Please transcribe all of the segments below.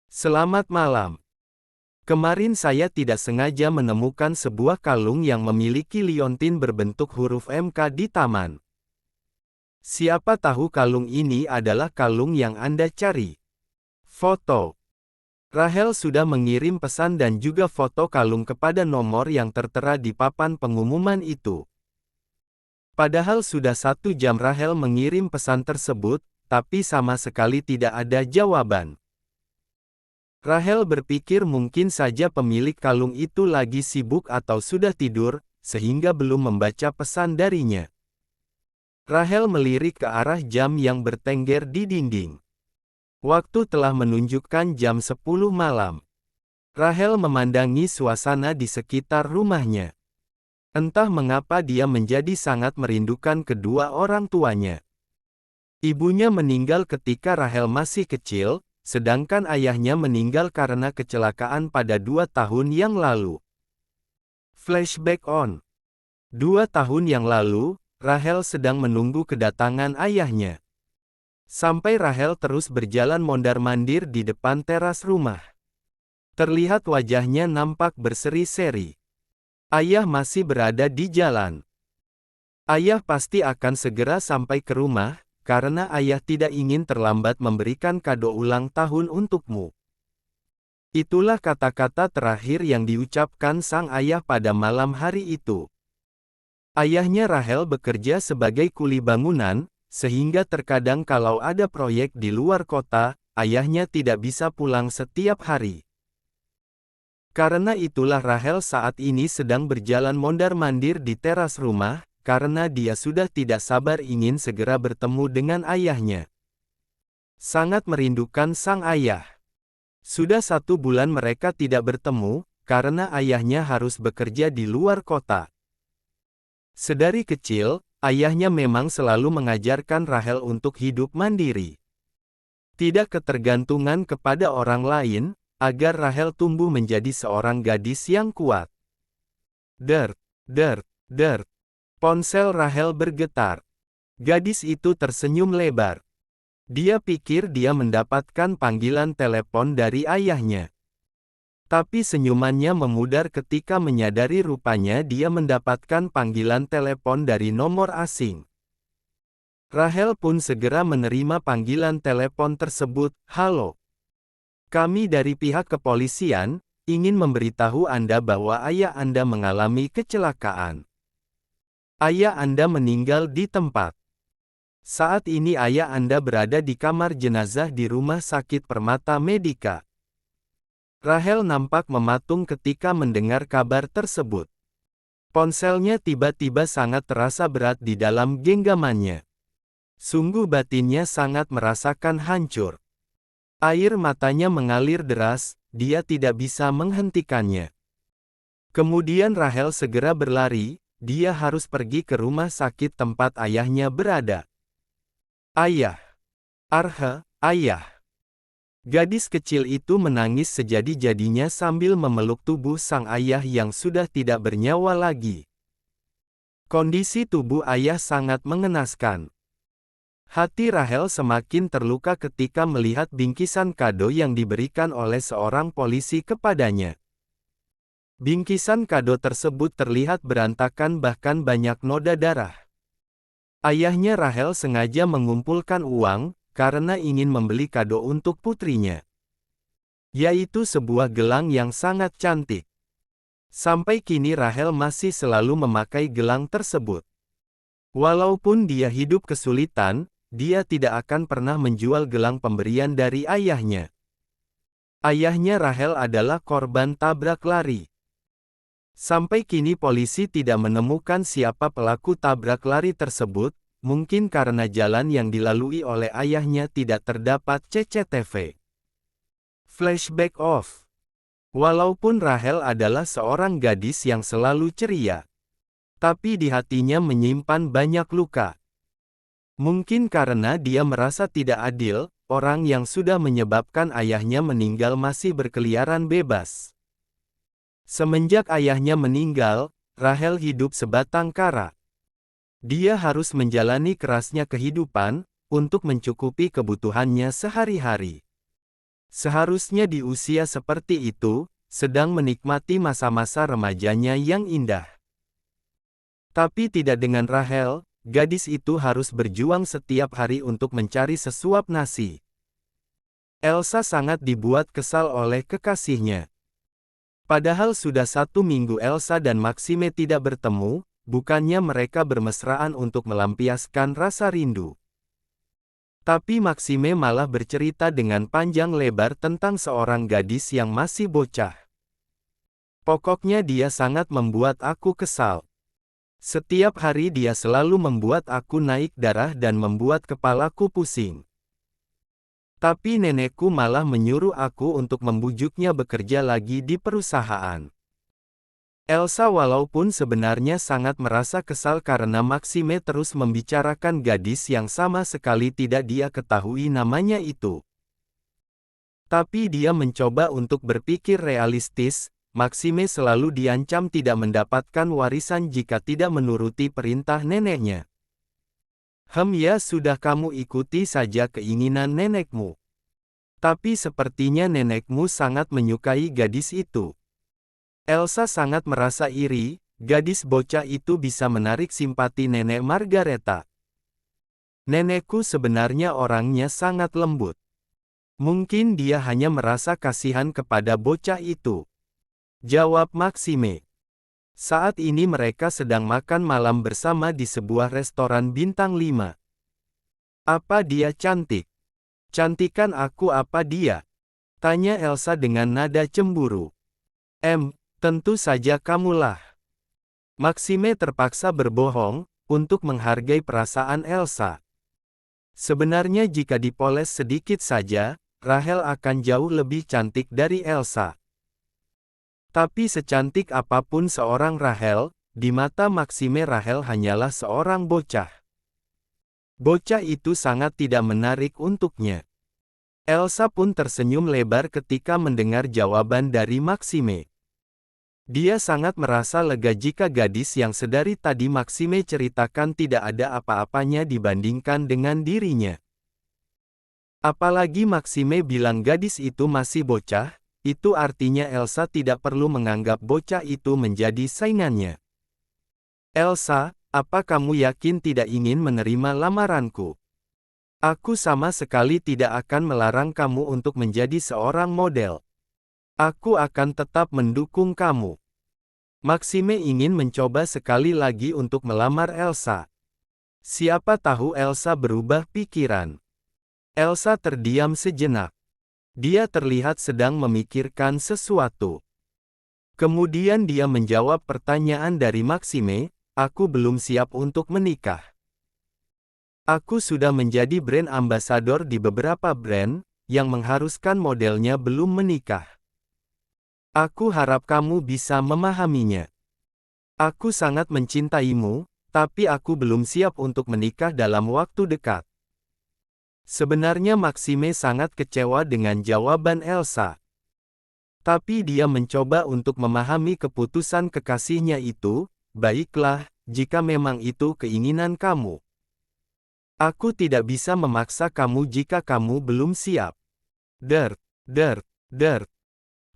Selamat malam. Kemarin saya tidak sengaja menemukan sebuah kalung yang memiliki liontin berbentuk huruf MK di taman. Siapa tahu kalung ini adalah kalung yang Anda cari. Foto. Rahel sudah mengirim pesan dan juga foto kalung kepada nomor yang tertera di papan pengumuman itu. Padahal sudah 1 jam Rahel mengirim pesan tersebut, tapi sama sekali tidak ada jawaban. Rahel berpikir mungkin saja pemilik kalung itu lagi sibuk atau sudah tidur, sehingga belum membaca pesan darinya. Rahel melirik ke arah jam yang bertengger di dinding. Waktu telah menunjukkan jam 10 malam. Rahel memandangi suasana di sekitar rumahnya. Entah mengapa dia menjadi sangat merindukan kedua orang tuanya. Ibunya meninggal ketika Rahel masih kecil, sedangkan ayahnya meninggal karena kecelakaan pada 2 tahun yang lalu. Flashback on. 2 tahun yang lalu, Rahel sedang menunggu kedatangan ayahnya. Sampai Rahel terus berjalan mondar-mandir di depan teras rumah. Terlihat wajahnya nampak berseri-seri. Ayah masih berada di jalan. Ayah pasti akan segera sampai ke rumah, karena ayah tidak ingin terlambat memberikan kado ulang tahun untukmu. Itulah kata-kata terakhir yang diucapkan sang ayah pada malam hari itu. Ayahnya Rahel bekerja sebagai kuli bangunan, sehingga terkadang kalau ada proyek di luar kota, ayahnya tidak bisa pulang setiap hari. Karena itulah Rahel saat ini sedang berjalan mondar-mandir di teras rumah, karena dia sudah tidak sabar ingin segera bertemu dengan ayahnya. Sangat merindukan sang ayah. Sudah 1 bulan mereka tidak bertemu, karena ayahnya harus bekerja di luar kota. Sedari kecil, ayahnya memang selalu mengajarkan Rahel untuk hidup mandiri. Tidak ketergantungan kepada orang lain, agar Rahel tumbuh menjadi seorang gadis yang kuat. Dert, dert, dert. Ponsel Rahel bergetar. Gadis itu tersenyum lebar. Dia pikir dia mendapatkan panggilan telepon dari ayahnya. Tapi senyumannya memudar ketika menyadari rupanya dia mendapatkan panggilan telepon dari nomor asing. Rahel pun segera menerima panggilan telepon tersebut. Halo. Kami dari pihak kepolisian, ingin memberitahu Anda bahwa ayah Anda mengalami kecelakaan. Ayah Anda meninggal di tempat. Saat ini ayah Anda berada di kamar jenazah di Rumah Sakit Permata Medika. Rahel nampak mematung ketika mendengar kabar tersebut. Ponselnya tiba-tiba sangat terasa berat di dalam genggamannya. Sungguh batinnya sangat merasakan hancur. Air matanya mengalir deras, dia tidak bisa menghentikannya. Kemudian Rahel segera berlari. Dia harus pergi ke rumah sakit tempat ayahnya berada. Ayah. Arha, ayah. Gadis kecil itu menangis sejadi-jadinya sambil memeluk tubuh sang ayah yang sudah tidak bernyawa lagi. Kondisi tubuh ayah sangat mengenaskan. Hati Rahel semakin terluka ketika melihat bingkisan kado yang diberikan oleh seorang polisi kepadanya. Bingkisan kado tersebut terlihat berantakan bahkan banyak noda darah. Ayahnya Rahel sengaja mengumpulkan uang, karena ingin membeli kado untuk putrinya. Yaitu sebuah gelang yang sangat cantik. Sampai kini Rahel masih selalu memakai gelang tersebut. Walaupun dia hidup kesulitan, dia tidak akan pernah menjual gelang pemberian dari ayahnya. Ayahnya Rahel adalah korban tabrak lari. Sampai kini polisi tidak menemukan siapa pelaku tabrak lari tersebut, mungkin karena jalan yang dilalui oleh ayahnya tidak terdapat CCTV. Flashback off. Walaupun Rahel adalah seorang gadis yang selalu ceria, tapi di hatinya menyimpan banyak luka. Mungkin karena dia merasa tidak adil, orang yang sudah menyebabkan ayahnya meninggal masih berkeliaran bebas. Semenjak ayahnya meninggal, Rahel hidup sebatang kara. Dia harus menjalani kerasnya kehidupan, untuk mencukupi kebutuhannya sehari-hari. Seharusnya di usia seperti itu, sedang menikmati masa-masa remajanya yang indah. Tapi tidak dengan Rachel, gadis itu harus berjuang setiap hari untuk mencari sesuap nasi. Elsa sangat dibuat kesal oleh kekasihnya. Padahal sudah 1 minggu Elsa dan Maxime tidak bertemu, bukannya mereka bermesraan untuk melampiaskan rasa rindu. Tapi Maxime malah bercerita dengan panjang lebar tentang seorang gadis yang masih bocah. Pokoknya dia sangat membuat aku kesal. Setiap hari dia selalu membuat aku naik darah dan membuat kepalaku pusing. Tapi nenekku malah menyuruh aku untuk membujuknya bekerja lagi di perusahaan. Elsa walaupun sebenarnya sangat merasa kesal karena Maxime terus membicarakan gadis yang sama sekali tidak dia ketahui namanya itu. Tapi dia mencoba untuk berpikir realistis. Maxime selalu diancam tidak mendapatkan warisan jika tidak menuruti perintah neneknya. Ya sudah, kamu ikuti saja keinginan nenekmu. Tapi sepertinya nenekmu sangat menyukai gadis itu. Elsa sangat merasa iri, gadis bocah itu bisa menarik simpati nenek Margareta. Nenekku sebenarnya orangnya sangat lembut. Mungkin dia hanya merasa kasihan kepada bocah itu. Jawab Maxime. Saat ini mereka sedang makan malam bersama di sebuah restoran bintang 5. Apa dia cantik? Cantikan aku apa dia? Tanya Elsa dengan nada cemburu. Tentu saja kamulah. Maxime terpaksa berbohong, untuk menghargai perasaan Elsa. Sebenarnya jika dipoles sedikit saja, Rachel akan jauh lebih cantik dari Elsa. Tapi secantik apapun seorang Rachel, di mata Maxime Rachel hanyalah seorang bocah. Bocah itu sangat tidak menarik untuknya. Elsa pun tersenyum lebar ketika mendengar jawaban dari Maxime. Dia sangat merasa lega jika gadis yang sedari tadi Maxime ceritakan tidak ada apa-apanya dibandingkan dengan dirinya. Apalagi Maxime bilang gadis itu masih bocah. Itu artinya Elsa tidak perlu menganggap bocah itu menjadi saingannya. Elsa, apa kamu yakin tidak ingin menerima lamaranku? Aku sama sekali tidak akan melarang kamu untuk menjadi seorang model. Aku akan tetap mendukung kamu. Maxime ingin mencoba sekali lagi untuk melamar Elsa. Siapa tahu Elsa berubah pikiran. Elsa terdiam sejenak. Dia terlihat sedang memikirkan sesuatu. Kemudian dia menjawab pertanyaan dari Maxime, aku belum siap untuk menikah. Aku sudah menjadi brand ambassador di beberapa brand, yang mengharuskan modelnya belum menikah. Aku harap kamu bisa memahaminya. Aku sangat mencintaimu, tapi aku belum siap untuk menikah dalam waktu dekat. Sebenarnya Maxime sangat kecewa dengan jawaban Elsa. Tapi dia mencoba untuk memahami keputusan kekasihnya itu. Baiklah, jika memang itu keinginan kamu. Aku tidak bisa memaksa kamu jika kamu belum siap. Dert.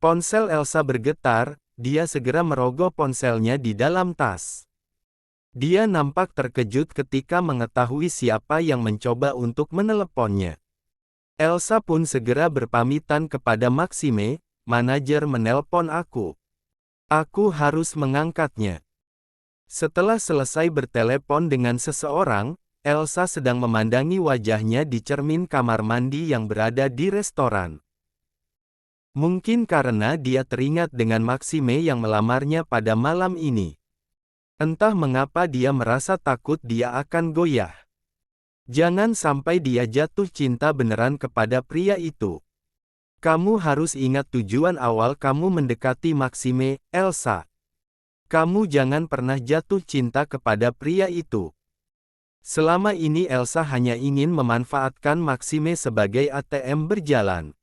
Ponsel Elsa bergetar, dia segera merogoh ponselnya di dalam tas. Dia nampak terkejut ketika mengetahui siapa yang mencoba untuk meneleponnya. Elsa pun segera berpamitan kepada Maxime, manajer menelpon aku. Aku harus mengangkatnya. Setelah selesai bertelepon dengan seseorang, Elsa sedang memandangi wajahnya di cermin kamar mandi yang berada di restoran. Mungkin karena dia teringat dengan Maxime yang melamarnya pada malam ini. Entah mengapa dia merasa takut dia akan goyah. Jangan sampai dia jatuh cinta beneran kepada pria itu. Kamu harus ingat tujuan awal kamu mendekati Maxime, Elsa. Kamu jangan pernah jatuh cinta kepada pria itu. Selama ini Elsa hanya ingin memanfaatkan Maxime sebagai ATM berjalan.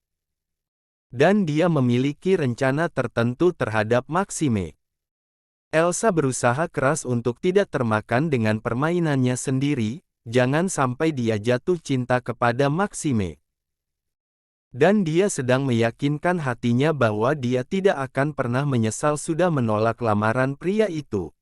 Dan dia memiliki rencana tertentu terhadap Maxime. Elsa berusaha keras untuk tidak termakan dengan permainannya sendiri, jangan sampai dia jatuh cinta kepada Maxime. Dan dia sedang meyakinkan hatinya bahwa dia tidak akan pernah menyesal sudah menolak lamaran pria itu.